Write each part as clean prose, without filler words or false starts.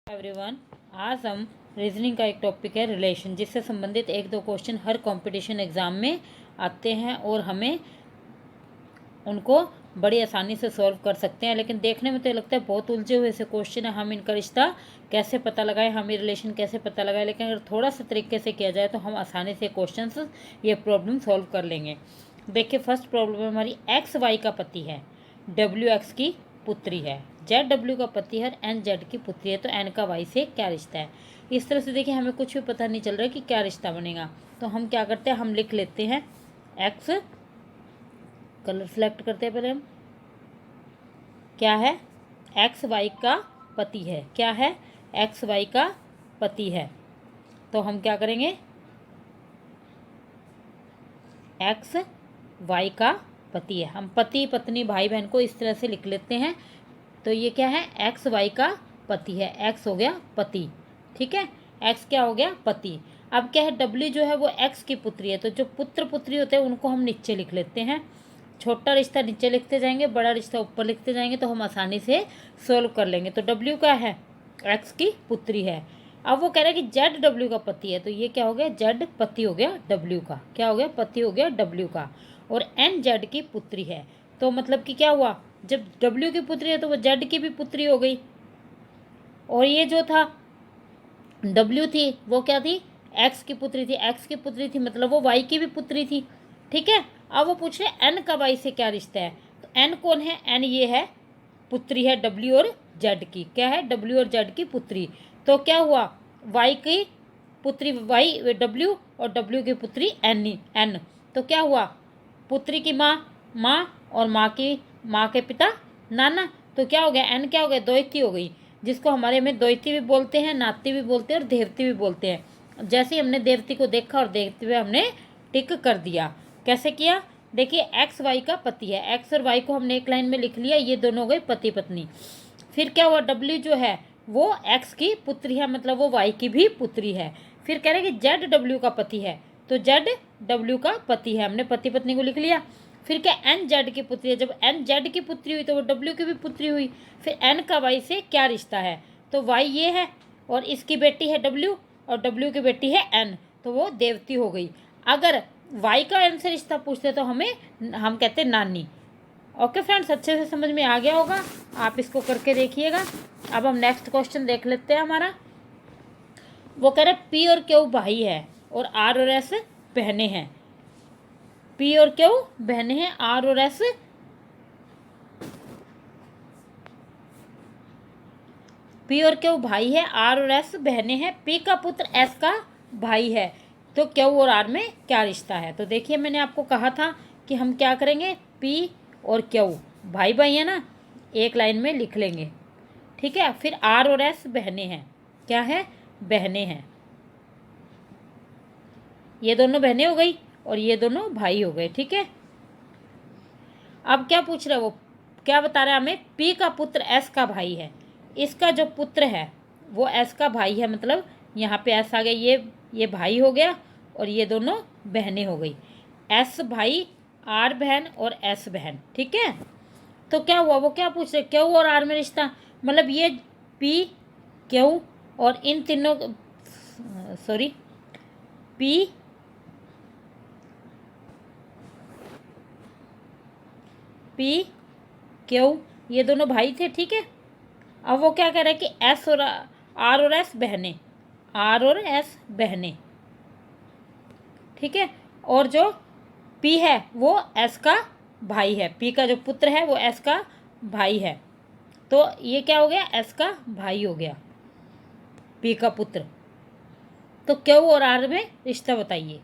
Everyone, आज हम reasoning का एक टॉपिक है रिलेशन, जिससे संबंधित एक दो क्वेश्चन हर कंपटीशन एग्ज़ाम में आते हैं और हमें उनको बड़ी आसानी से सॉल्व कर सकते हैं। लेकिन देखने में तो लगता है बहुत उलझे हुए से क्वेश्चन है, हम इनका रिश्ता कैसे पता लगाएं, हम ये रिलेशन कैसे पता लगाएं। लेकिन अगर थोड़ा सा तरीके से किया जाए तो हम आसानी से क्वेश्चन ये प्रॉब्लम सॉल्व कर लेंगे। देखिए, फर्स्ट प्रॉब्लम हमारी एक्स वाई का पति है, डब्ल्यू एक्स की पुत्री है, जेड डब्ल्यू का पति है, एन जेड की पुत्री है, तो एन का वाई से क्या रिश्ता है। इस तरह से देखिए हमें कुछ भी पता नहीं चल रहा है कि क्या रिश्ता बनेगा। तो हम क्या करते हैं, हम लिख लेते हैं एक्स, कलर सेलेक्ट करते हैं पहले हम, क्या है, एक्स वाई का पति है, क्या है, एक्स वाई का पति है। तो हम क्या करेंगे, एक्स वाई का पति है, हम पति पत्नी भाई बहन को इस तरह से लिख लेते हैं। तो ये क्या है, एक्स वाई का पति है, एक्स हो गया पति, ठीक है, एक्स क्या हो गया, पति। अब क्या है, डब्ल्यू जो है वो एक्स की पुत्री है, तो जो पुत्र पुत्री होते हैं उनको हम नीचे लिख लेते हैं। छोटा रिश्ता नीचे लिखते जाएंगे, बड़ा रिश्ता ऊपर लिखते जाएंगे, तो हम आसानी से सोल्व कर लेंगे। तो डब्ल्यू क्या है, एक्स की पुत्री है। अब वो कह रहा है कि जेड डब्ल्यू का पति है, तो ये क्या हो गया, जेड पति हो गया डब्ल्यू का, क्या हो गया, पति हो गया डब्ल्यू का। और एन जेड की पुत्री है, तो मतलब कि क्या हुआ, जब डब्ल्यू की पुत्री है तो वो जेड की भी पुत्री हो गई। और ये जो था डब्ल्यू थी वो क्या थी, एक्स की पुत्री थी, एक्स की पुत्री थी मतलब वो वाई की भी पुत्री थी, ठीक है। अब वो पूछ रहे एन का वाई से क्या रिश्ता है। तो एन कौन है, एन ये है, पुत्री है डब्ल्यू और जेड की, क्या है, डब्ल्यू और जेड की पुत्री। तो क्या हुआ, वाई की पुत्री वाई डब्ल्यू और डब्ल्यू की पुत्री एन, एन। तो क्या हुआ, पुत्री की माँ माँ और माँ के पिता नाना। तो क्या हो गया, एन क्या हो गया, द्वैती हो गई, जिसको हमारे में द्वैती भी बोलते हैं, नाती भी बोलते हैं और देवती भी बोलते हैं। जैसे ही हमने देवती को देखा और देखते हुए हमने टिक कर दिया। कैसे किया, देखिए एक्स वाई का पति है, एक्स और वाई को हमने एक लाइन में लिख लिया, ये दोनों हो गए पति पत्नी। फिर क्या हुआ, डब्ल्यू जो है वो एक्स की पुत्री है, मतलब वो वाई की भी पुत्री है। फिर कह रहे हैं कि जेड डब्ल्यू का पति है, तो जेड डब्ल्यू का पति है, हमने पति पत्नी को लिख लिया। फिर क्या, एन जेड की पुत्री है, जब एन जेड की पुत्री हुई तो वो डब्ल्यू की भी पुत्री हुई। फिर एन का वाई से क्या रिश्ता है, तो वाई ये है और इसकी बेटी है डब्ल्यू और डब्ल्यू की बेटी है एन, तो वो देवती हो गई। अगर वाई का एन से रिश्ता पूछते तो हम कहते नानी। ओके फ्रेंड्स, अच्छे से समझ में आ गया होगा, आप इसको करके देखिएगा। अब हम नेक्स्ट क्वेश्चन देख लेते हैं हमारा। वो कह रहे पी और क्यू भाई है और आर और एस बहनें हैं, पी और क्यू बहनें हैं, आर और एस पी और क्यू भाई है, आर और एस बहनें हैं, पी का पुत्र एस का भाई है, तो क्यू और आर में क्या रिश्ता है। तो देखिए मैंने आपको कहा था कि हम क्या करेंगे, पी और क्यू भाई भाई है ना, एक लाइन में लिख लेंगे, ठीक है। फिर आर और एस बहनें हैं, क्या है, बहनें हैं, ये दोनों बहनें हो गई और ये दोनों भाई हो गए, ठीक है। अब क्या पूछ रहा है, वो क्या बता रहा है हमें, पी का पुत्र एस का भाई है, इसका जो पुत्र है वो एस का भाई है, मतलब यहाँ पे एस आ गया, ये भाई हो गया और ये दोनों बहनें हो गई, एस भाई आर बहन और एस बहन, ठीक है। तो क्या हुआ, वो क्या पूछ रहे, क्यू और आर में रिश्ता, मतलब ये पी क्यू और इन तीनों, सॉरी, पी क्यू ये दोनों भाई थे, ठीक है। अब वो क्या कह रहा है कि एस और आर और एस बहनें, आर और एस बहनें, ठीक है। और जो पी है वो एस का भाई है, पी का जो पुत्र है वो एस का भाई है, तो ये क्या हो गया, एस का भाई हो गया, पी का पुत्र। तो क्यू और आर में रिश्ता बताइए,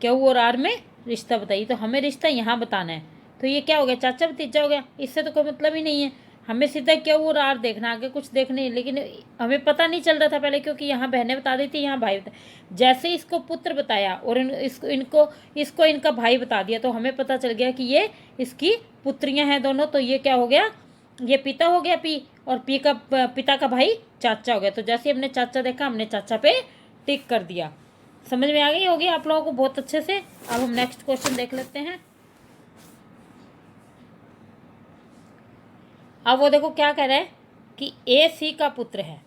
क्यू और आर में रिश्ता बताइए, तो हमें रिश्ता यहाँ बताना है। तो ये क्या हो गया, चाचा भतीजा हो गया, इससे तो कोई मतलब ही नहीं है, हमें सीधा क्यू और आर देखना, आगे कुछ देखने नहीं। लेकिन हमें पता नहीं चल रहा था पहले, क्योंकि यहाँ बहनें बता दी थी, यहाँ भाई बता, जैसे इसको पुत्र बताया और इसको इनका भाई बता दिया, तो हमें पता चल गया कि ये इसकी पुत्रियाँ हैं दोनों। तो ये क्या हो गया, ये पिता हो गया पी, और पी का पिता का भाई चाचा हो गया। तो जैसे हमने चाचा देखा, हमने चाचा पे टिक कर दिया। समझ में आ गई होगी आप लोगों को बहुत अच्छे से। अब हम नेक्स्ट क्वेश्चन देख लेते हैं। अब वो देखो क्या कह रहा है कि ए सी का पुत्र है,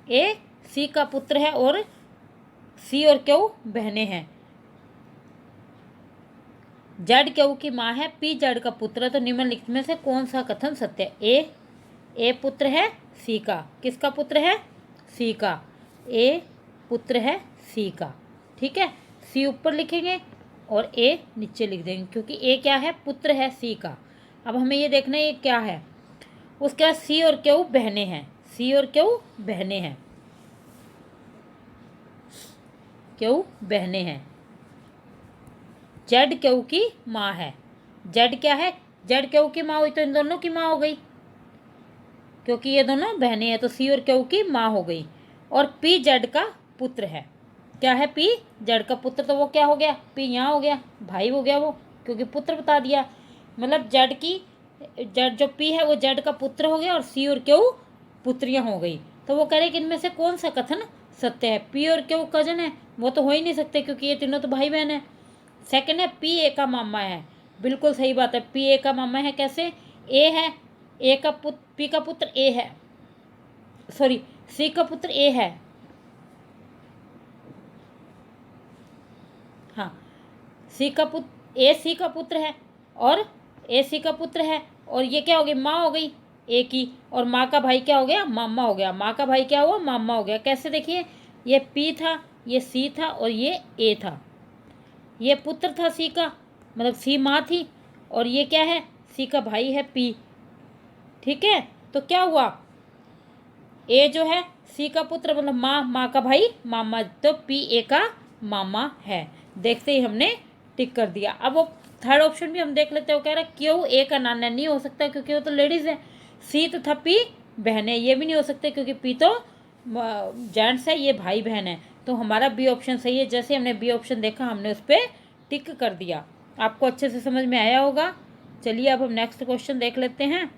ए सी का पुत्र है और सी और क्यू बहनें हैं। जेड क्यू की माँ है, पी जेड का पुत्र है। तो निम्नलिखित में से कौन सा कथन सत्य है? ए पुत्र है सी का। किसका पुत्र है? सी का। ए पुत्र है सी का। ठीक है, सी ऊपर लिखेंगे और ए नीचे लिख देंगे, क्योंकि ए क्या है? पुत्र है सी का। अब हमें ये देखना है ये क्या है। उसके बाद सी और क्यू बहनें हैं। सी और क्यू बहनें हैं। क्यू बहनें हैं। जेड क्यू की माँ है। जेड क्या है? जेड क्यू की माँ हुई तो इन दोनों की माँ हो गई, क्योंकि ये दोनों बहनें हैं, तो सी और क्यू की माँ हो गई। और पी जेड का पुत्र है। क्या है? पी जेड का पुत्र। तो वो क्या हो गया? पी यहाँ हो गया, भाई हो गया वो, क्योंकि पुत्र बता दिया। मतलब जेड जो पी है वो जेड का पुत्र हो गया और सी और क्यू पुत्रियाँ हो गई। तो वो कह रहे कि इनमें से कौन सा कथन सत्य है? पी और क्यू कजन है, वो तो हो ही नहीं सकते, क्योंकि ये तीनों तो भाई बहन है। सेकंड है पी ए का मामा है। बिल्कुल सही बात है, पी ए का मामा है। कैसे? ए है, ए का पुत्र, पी का पुत्र ए है, सॉरी सी का पुत्र ए है। हाँ, सी का पुत्र, ए सी का पुत्र है और ए सी का पुत्र है, और ये क्या हो गई? माँ हो गई ए की, और माँ का भाई क्या हो गया? मामा हो गया। माँ का भाई क्या हुआ? मामा हो गया। कैसे? देखिए, ये पी था, ये सी था और ये ए था। ये पुत्र था सी का, मतलब सी माँ थी, और ये क्या है? सी का भाई है पी। ठीक है, तो क्या हुआ? ए जो है सी का पुत्र, मतलब माँ, माँ का भाई मामा, तो पी ए का मामा है। देखते ही हमने टिक कर दिया। अब वो थर्ड ऑप्शन भी हम देख लेते हैं। वो कह रहा है क्यों ए का नाना नहीं हो सकता, क्योंकि वो तो लेडीज़ है। सी तथा पी बहन है, ये भी नहीं हो सकते, क्योंकि पी तो जेंट्स है, ये भाई बहन है। तो हमारा बी ऑप्शन सही है। जैसे हमने बी ऑप्शन देखा, हमने उस पर टिक कर दिया। आपको अच्छे से समझ में आया होगा। चलिए अब हम नेक्स्ट क्वेश्चन देख लेते हैं।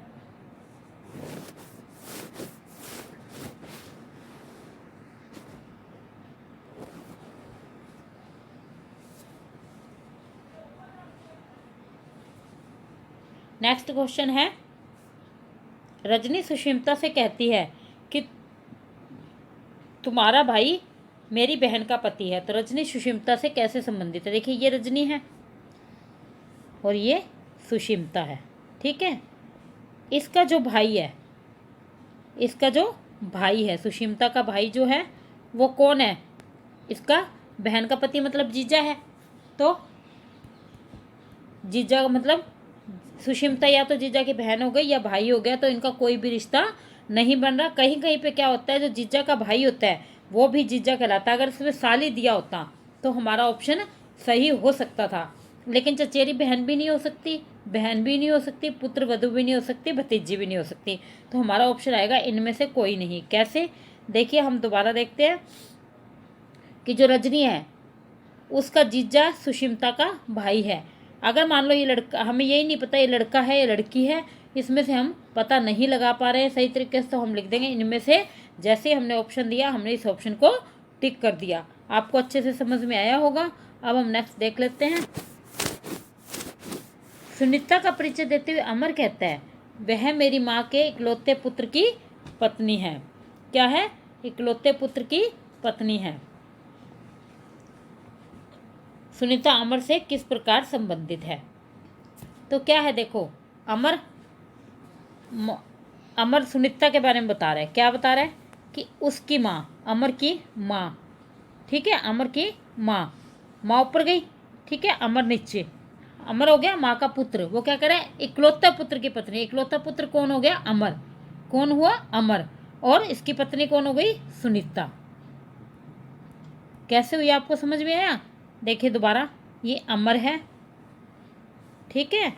नेक्स्ट क्वेश्चन है, रजनी सुष्मिता से कहती है कि तुम्हारा भाई मेरी बहन का पति है। तो रजनी सुष्मिता से कैसे संबंधित है? देखिए, ये रजनी है और ये सुष्मिता है। ठीक है, इसका जो भाई है, इसका जो भाई है, सुष्मिता का भाई जो है वो कौन है? इसका बहन का पति, मतलब जीजा है। तो जीजा मतलब सुष्मिता या तो जीजा की बहन हो गई या भाई हो गया, तो इनका कोई भी रिश्ता नहीं बन रहा। कहीं कहीं पे क्या होता है, जो जीजा का भाई होता है वो भी जीजा कहलाता है। अगर इसमें साली दिया होता तो हमारा ऑप्शन सही हो सकता था, लेकिन चचेरी बहन भी नहीं हो सकती, बहन भी नहीं हो सकती, पुत्र वधू भी नहीं हो सकती, भतीजी भी नहीं हो सकती। तो हमारा ऑप्शन आएगा इनमें से कोई नहीं। कैसे? देखिए, हम दोबारा देखते हैं कि जो रजनी है उसका जीजा सुष्मिता का भाई है। अगर मान लो ये लड़का, हमें यही नहीं पता ये लड़का है या लड़की है, इसमें से हम पता नहीं लगा पा रहे हैं सही तरीके से, तो हम लिख देंगे इनमें से। जैसे हमने ऑप्शन दिया, हमने इस ऑप्शन को टिक कर दिया। आपको अच्छे से समझ में आया होगा। अब हम नेक्स्ट देख लेते हैं। सुनीता का परिचय देते हुए अमर कहता है वह मेरी माँ के इकलौते पुत्र की पत्नी है। क्या है? इकलौते पुत्र की पत्नी है। सुनीता अमर से किस प्रकार संबंधित है? तो क्या है? देखो, अमर सुनीता के बारे में बता रहा है। क्या बता रहा है? कि उसकी माँ, अमर की माँ। ठीक है, अमर की माँ, माँ ऊपर गई। ठीक है, अमर नीचे, अमर हो गया माँ का पुत्र। वो क्या करे? इकलौता पुत्र की पत्नी। इकलौता पुत्र कौन हो गया? अमर। कौन हुआ? अमर। और इसकी पत्नी कौन हो गई? सुनीता। कैसे हुई? आपको समझ में आया? देखिए दोबारा, ये अमर है। ठीक है,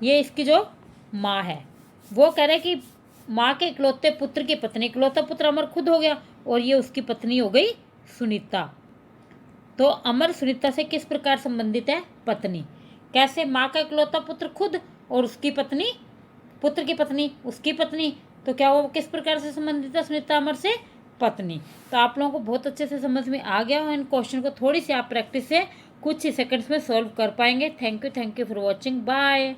ये इसकी जो माँ है, वो कह रहे कि माँ के इकलौते पुत्र की पत्नी, इकलौता पुत्र अमर खुद हो गया और ये उसकी पत्नी हो गई सुनीता। तो अमर सुनीता से किस प्रकार संबंधित है? पत्नी। कैसे? माँ का इकलौता पुत्र खुद और उसकी पत्नी, पुत्र की पत्नी उसकी पत्नी, तो क्या वो किस प्रकार से संबंधित है सुनीता अमर से? पत्नी। तो आप लोगों को बहुत अच्छे से समझ में आ गया हो। इन क्वेश्चन को थोड़ी सी आप प्रैक्टिस से कुछ ही सेकंड्स में सॉल्व कर पाएंगे। Thank you for watching. Bye.